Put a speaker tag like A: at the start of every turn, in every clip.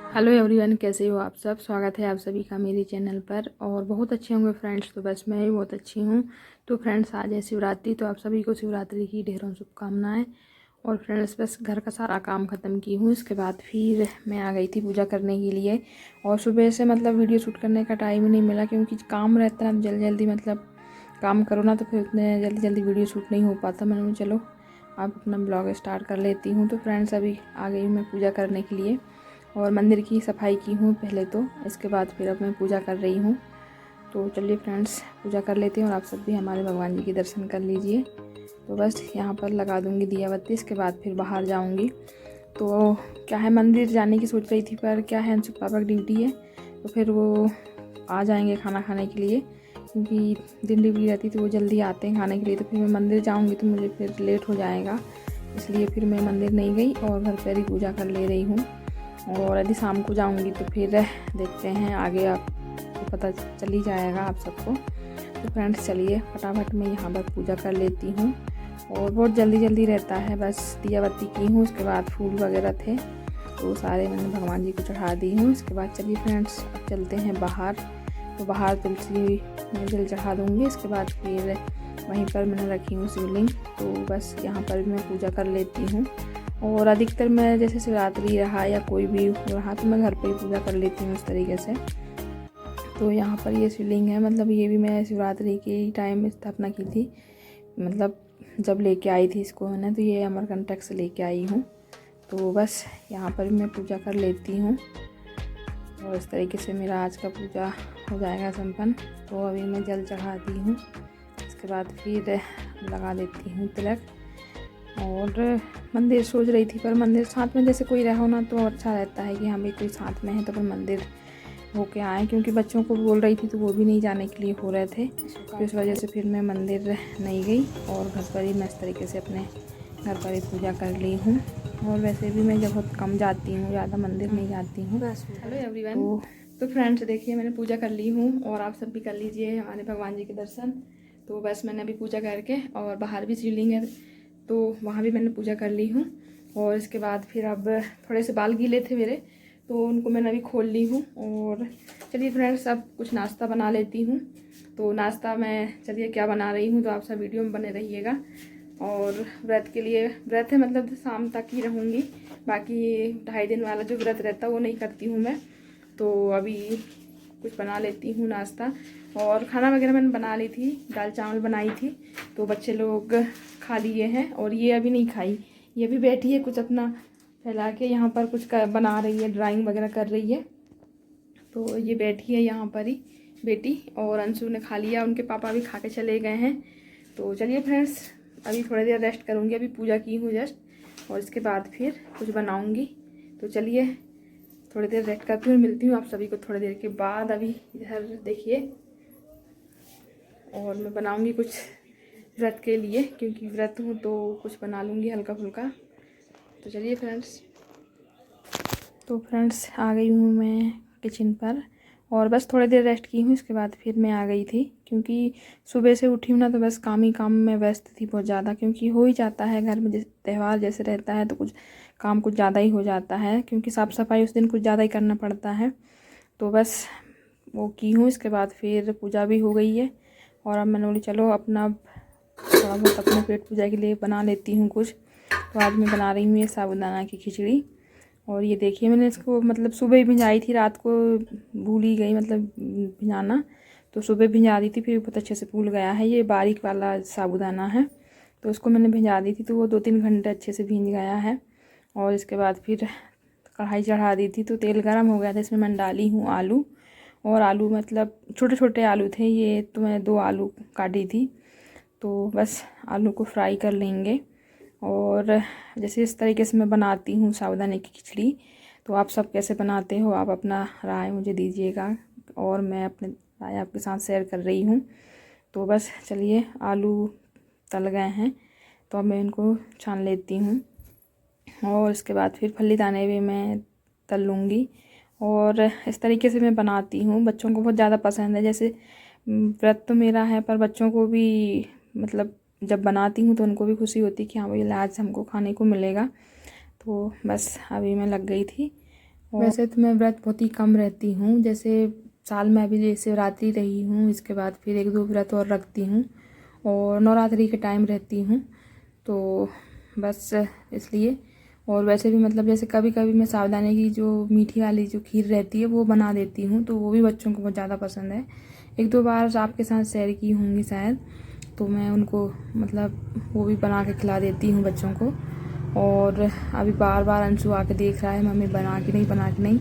A: Hello everyone, कैसे हो आप सब। स्वागत है आप सभी का मेरे चैनल पर। और बहुत अच्छे होंगे फ्रेंड्स, तो बस मैं भी बहुत अच्छी हूँ। तो फ्रेंड्स, आज है शिवरात्रि, तो आप सभी को शिवरात्रि की ढेरों शुभकामनाएं। और फ्रेंड्स, बस घर का सारा काम ख़त्म की हूँ, इसके बाद फिर मैं आ गई थी पूजा करने के लिए। और सुबह से मतलब वीडियो शूट करने का टाइम ही नहीं मिला, क्योंकि काम रहता है जल्दी जल्दी, मतलब काम करो ना तो फिर उतने जल्दी जल्दी वीडियो शूट नहीं हो पाता। मैंने चलो आप अपना ब्लॉग स्टार्ट कर लेती हूँ। तो फ्रेंड्स, अभी आ गई हूँ मैं पूजा करने के लिए और मंदिर की सफाई की हूँ पहले तो, इसके बाद फिर अब मैं पूजा कर रही हूँ। तो चलिए फ्रेंड्स, पूजा कर लेते हैं और आप सब भी हमारे भगवान जी के दर्शन कर लीजिए। तो बस यहाँ पर लगा दूँगी दिया बत्ती, इसके बाद फिर बाहर जाऊँगी। तो क्या है, मंदिर जाने की सोच रही थी, पर क्या है अंशु पापा की ड्यूटी है, तो फिर वो आ जाएंगे खाना खाने के लिए, क्योंकि दिन ड्यूटी रहती तो वो जल्दी आते हैं खाने के लिए। तो फिर मैं मंदिर जाऊँगी तो मुझे फिर लेट हो जाएगा, इसलिए फिर मैं मंदिर नहीं गई और घर पर ही पूजा कर ले रही हूँ। और यदि शाम को जाऊंगी तो फिर देखते हैं आगे, आपको पता चल ही जाएगा आप सबको। तो फ्रेंड्स, चलिए फटाफट मैं यहाँ पर पूजा कर लेती हूँ। और बहुत जल्दी जल्दी रहता है, बस दिया बत्ती की हूँ, उसके बाद फूल वगैरह थे तो सारे मैंने भगवान जी को चढ़ा दी हूँ। इसके बाद चलिए फ्रेंड्स, अब चलते हैं बाहर। तो बाहर तुलसी में जल चढ़ा दूँगी, इसके बाद फिर वहीं पर मैंने रखी हूँ शिवलिंग, तो बस यहाँ पर भी मैं पूजा कर लेती हूँ। और अधिकतर मैं जैसे शिवरात्रि रहा या कोई भी रहा तो मैं घर पे ही पूजा कर लेती हूँ इस तरीके से। तो यहाँ पर ये शिवलिंग है, मतलब ये भी मैं शिवरात्रि के ही टाइम में स्थापना की थी, मतलब जब लेके आई थी इसको मैंने, तो ये अमरकंटक से लेके आई हूँ। तो बस यहाँ पर भी मैं पूजा कर लेती हूँ और इस तरीके से मेरा आज का पूजा हो जाएगा संपन्न। तो अभी मैं जल चढ़ाती हूँ, इसके बाद फिर लगा देती हूँ तिलक। और मंदिर सोच रही थी, पर मंदिर साथ में जैसे कोई रहो ना तो अच्छा रहता है कि हाँ भाई कोई साथ में है तो फिर मंदिर होके आए, क्योंकि बच्चों को बोल रही थी तो वो भी नहीं जाने के लिए हो रहे थे, तो इस वजह से फिर मैं मंदिर नहीं गई और घर पर ही मैं इस तरीके से अपने घर पर ही पूजा कर ली हूँ। और वैसे भी मैं बहुत कम जाती हूँ, ज़्यादा मंदिर नहीं जाती हूँ। हेलो एवरीवन, तो फ्रेंड्स देखिए मैंने पूजा कर ली हूँ और आप सब भी कर लीजिए हमारे भगवान जी के दर्शन। तो बस मैंने अभी पूजा करके, और बाहर भी शिवलिंग है तो वहाँ भी मैंने पूजा कर ली हूँ। और इसके बाद फिर अब थोड़े से बाल गीले थे मेरे, तो उनको मैंने अभी खोल ली हूँ। और चलिए फ्रेंड्स, अब कुछ नाश्ता बना लेती हूँ। तो नाश्ता मैं चलिए क्या बना रही हूँ, तो आप सब वीडियो में बने रहिएगा। और व्रत के लिए, व्रत है मतलब शाम तक ही रहूँगी, बाकी 2.5 दिन वाला जो व्रत रहता है वो नहीं करती हूँ मैं। तो अभी कुछ बना लेती हूँ नाश्ता। और खाना वगैरह मैंने बना ली थी, दाल चावल बनाई थी, तो बच्चे लोग खा लिए हैं और ये अभी नहीं खाई। ये भी बैठी है कुछ अपना फैला के, यहाँ पर कुछ बना रही है, ड्राइंग वगैरह कर रही है। तो ये बैठी है यहाँ पर ही बेटी, और अंशु ने खा लिया, उनके पापा भी खा के चले गए हैं। तो चलिए फ्रेंड्स, अभी थोड़ी देर रेस्ट करूँगी, अभी पूजा की हूँ जस्ट, और इसके बाद फिर कुछ बनाऊँगी। तो चलिए थोड़ी देर रेस्ट करती हूँ, मिलती हूँ आप सभी को थोड़ी देर के बाद। अभी इधर देखिए, और मैं बनाऊँगी कुछ व्रत के लिए, क्योंकि व्रत हूँ तो कुछ बना लूँगी हल्का फुल्का। तो चलिए फ्रेंड्स, तो फ्रेंड्स आ गई हूँ मैं किचन पर, और बस थोड़ी देर रेस्ट की हूँ, इसके बाद फिर मैं आ गई थी, क्योंकि सुबह से उठी हूँ ना तो बस काम ही काम में व्यस्त थी बहुत ज़्यादा, क्योंकि हो ही जाता है घर में, जैसे त्यौहार जैसे रहता है तो कुछ काम कुछ ज़्यादा ही हो जाता है, क्योंकि साफ़ सफाई उस दिन कुछ ज़्यादा ही करना पड़ता है। तो बस वो की हूँ, इसके बाद फिर पूजा भी हो गई है। और अब मैंने बोली चलो अपना थोड़ा बहुत अपने पेट पूजा के लिए बना लेती हूँ कुछ। तो आज मैं बना रही हूँ ये साबूदाना की खिचड़ी। और ये देखिए मैंने इसको मतलब सुबह ही भिंजाई थी, रात को भूल ही गई मतलब भिंजाना, तो सुबह भिंजा दी थी, फिर बहुत अच्छे से फूल गया है। ये बारीक वाला साबूदाना है, तो उसको मैंने भिंजा दी थी, तो वो 2-3 घंटे अच्छे से भींज गया है। और इसके बाद फिर कढ़ाई चढ़ा दी थी, तो तेल गर्म हो गया था, इसमें मैंने डाली हूँ आलू। और आलू मतलब छोटे छोटे आलू थे ये, तो मैं 2 आलू काटी थी। तो बस आलू को फ्राई कर लेंगे। और जैसे इस तरीके से मैं बनाती हूँ साबूदाने की खिचड़ी, तो आप सब कैसे बनाते हो, आप अपना राय मुझे दीजिएगा, और मैं अपने राय आपके साथ शेयर कर रही हूँ। तो बस चलिए, आलू तल गए हैं तो अब मैं इनको छान लेती हूँ, और इसके बाद फिर फली दाने भी मैं तल लूँगी। और इस तरीके से मैं बनाती हूँ, बच्चों को बहुत ज़्यादा पसंद है। जैसे व्रत तो मेरा है, पर बच्चों को भी मतलब जब बनाती हूँ तो उनको भी खुशी होती है कि हाँ भाई आज हमको खाने को मिलेगा। तो बस अभी मैं लग गई थी, और वैसे तो मैं व्रत बहुत ही कम रहती हूँ, जैसे साल में अभी शिवरात्रि रही हूँ, इसके बाद फिर 1-2 व्रत और रखती हूँ और नवरात्रि के टाइम रहती हूँ, तो बस इसलिए। और वैसे भी मतलब जैसे कभी कभी मैं साबूदाने की जो मीठी वाली जो खीर रहती है वो बना देती हूँ, तो वो भी बच्चों को बहुत ज़्यादा पसंद है। 1-2 बार आपके साथ शेयर की होंगी शायद, तो मैं उनको मतलब वो भी बना के खिला देती हूँ बच्चों को। और अभी बार बार अंशु आके देख रहा है मम्मी बना के नहीं, बना के नहीं,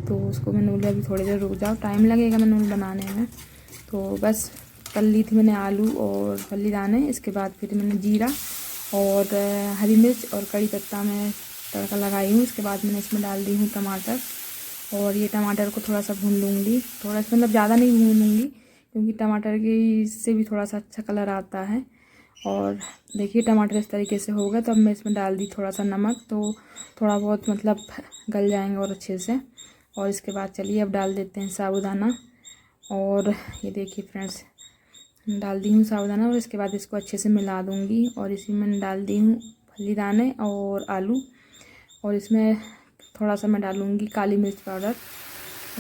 A: तो उसको मैंने बोला अभी थोड़ी देर रुक जाओ, टाइम लगेगा मैंने बनाने में। तो बस तल ली थी मैंने आलू और फल्ली दाने, इसके बाद फिर मैंने जीरा और हरी मिर्च और कड़ी पत्ता में तड़का लगाई हूँ। इसके बाद मैंने इसमें डाल दी हूँ टमाटर, और ये टमाटर को थोड़ा सा भून लूँगी, थोड़ा सा मतलब ज़्यादा नहीं भूनूँगी क्योंकि टमाटर की से भी थोड़ा सा अच्छा कलर आता है। और देखिए टमाटर इस तरीके से होगा, तो अब मैं इसमें डाल दी थोड़ा सा नमक, तो थोड़ा बहुत मतलब गल जाएंगे और अच्छे से। और इसके बाद चलिए अब डाल देते हैं साबूदाना, और ये देखिए फ्रेंड्स डाल दी हूँ साबूदाना, और इसके बाद इसको अच्छे से मिला दूँगी। और इसी में डाल दी हूँ फली दाने और आलू, और इसमें थोड़ा सा मैं डालूँगी काली मिर्च पाउडर,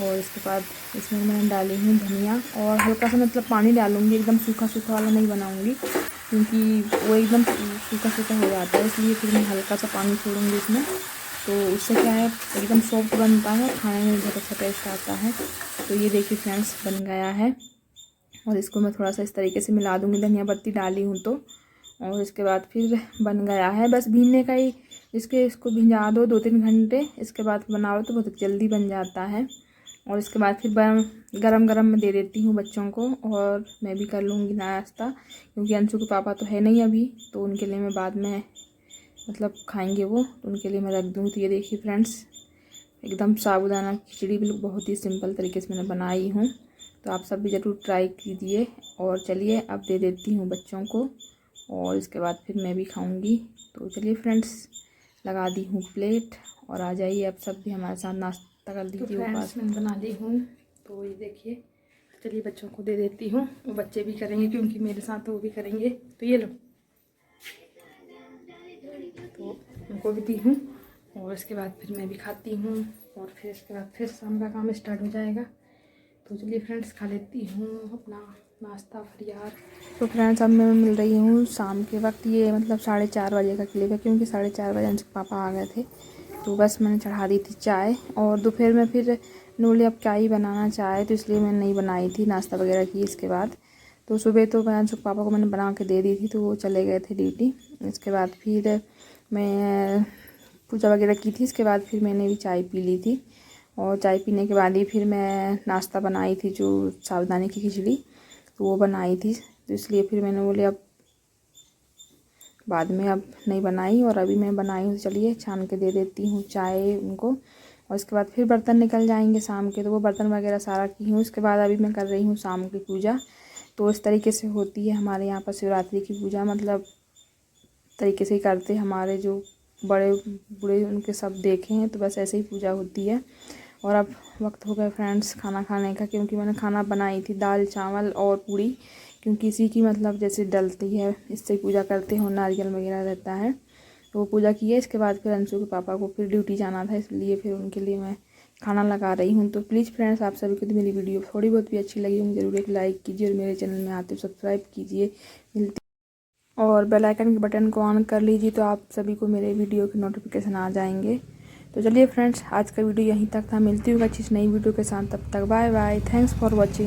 A: और इसके बाद इसमें मैंने डाली हूँ धनिया, और हल्का सा मतलब पानी डालूँगी, एकदम सूखा सूखा वाला नहीं बनाऊँगी क्योंकि वो एकदम सूखा सूखा हो जाता है, इसलिए फिर मैं हल्का सा पानी छोड़ूँगी इसमें, तो उससे क्या है एकदम सॉफ्ट बनता है, खाने में बहुत अच्छा टेस्ट आता है। तो ये देखिए फ्रेंड्स बन गया है, और इसको मैं थोड़ा सा इस तरीके से मिला दूँगी, धनिया पत्ती डाली हूँ तो। और इसके बाद फिर बन गया है, बस भीनने का ही, इसको भिंजा दो 2-3 घंटे, इसके बाद बनाओ तो बहुत जल्दी बन जाता है। और इसके बाद फिर गरम गरम मैं दे देती हूँ बच्चों को, और मैं भी कर लूँगी नाश्ता क्योंकि अंशु के पापा तो है नहीं अभी, तो उनके लिए मैं बाद में मतलब खाएंगे वो, तो उनके लिए मैं रख दूँ। तो ये देखिए फ्रेंड्स एकदम साबूदाना खिचड़ी भी बहुत ही सिंपल तरीके से मैंने बनाई हूँ, तो आप सब भी ज़रूर ट्राई कीजिए। और चलिए अब दे देती हूँ बच्चों को, और इसके बाद फिर मैं भी खाऊंगी। तो चलिए फ्रेंड्स लगा दी हूँ प्लेट, और आ जाइए अब सब भी हमारे साथ नाश्ता कर लीजिए। तो फ्रेंड्स मैं बना ली हूँ, तो ये देखिए चलिए बच्चों को दे देती हूँ, वो बच्चे भी करेंगे क्योंकि मेरे साथ वो भी करेंगे। तो ये लो, तो उनको भी दी हूँ, और इसके बाद फिर मैं भी खाती हूँ, और फिर इसके बाद फिर शाम का काम स्टार्ट हो जाएगा। तो चलिए फ्रेंड्स खा लेती हूँ अपना नाश्ता फरियार। तो फ्रेंड्स अब मैं मिल रही हूँ शाम के वक्त, ये मतलब 4:30 बजे का क्लिप है क्योंकि 4:30 बजे अंशु पापा आ गए थे, तो बस मैंने चढ़ा दी थी चाय। और दोपहर में फिर नूली अब क्या ही बनाना चाय, तो इसलिए मैंने नहीं बनाई थी, नाश्ता वगैरह की इसके बाद। तो सुबह तो मैं अंशु पापा को मैंने बना के दे दी थी, तो वो चले गए थे ड्यूटी। इसके बाद फिर मैं पूजा वगैरह की थी, इसके बाद फिर मैंने भी चाय पी ली थी, और चाय पीने के बाद ही फिर मैं नाश्ता बनाई थी जो साबूदाने की खिचड़ी, तो वो बनाई थी। तो इसलिए फिर मैंने बोले अब बाद में अब नहीं बनाई, और अभी मैं बनाई हूँ, चलिए छान के दे देती हूँ चाय उनको। और इसके बाद फिर बर्तन निकल जाएंगे शाम के, तो वो बर्तन वगैरह सारा की हूँ। इसके बाद अभी मैं कर रही हूँ शाम की पूजा, तो इस तरीके से होती है हमारे यहाँ पर शिवरात्रि की पूजा, मतलब तरीके से ही करते हैं हमारे जो बड़े बूढ़े उनके सब देखे हैं, तो बस ऐसे ही पूजा होती है। और अब वक्त हो गया फ्रेंड्स खाना खाने का, क्योंकि मैंने खाना बनाई थी दाल चावल और पूड़ी, क्योंकि इसी की मतलब जैसे डलती है इससे पूजा करते हैं, और नारियल वगैरह रहता है, तो वो पूजा की है। इसके बाद फिर अंशु के पापा को फिर ड्यूटी जाना था, इसलिए फिर उनके लिए मैं खाना लगा रही हूँ। तो प्लीज़ फ्रेंड्स आप सभी को तो मेरी वीडियो थोड़ी बहुत भी अच्छी लगी होंगी ज़रूर एक लाइक कीजिए, और मेरे चैनल में आते हो सब्सक्राइब कीजिए, और बेल आइकन के बटन को ऑन कर लीजिए, तो आप सभी को मेरे वीडियो के नोटिफिकेशन आ जाएंगे। तो चलिए फ्रेंड्स आज का वीडियो यहीं तक था, मिलती हूँ अच्छी नई वीडियो के साथ, तब तक bye bye, thanks for watching.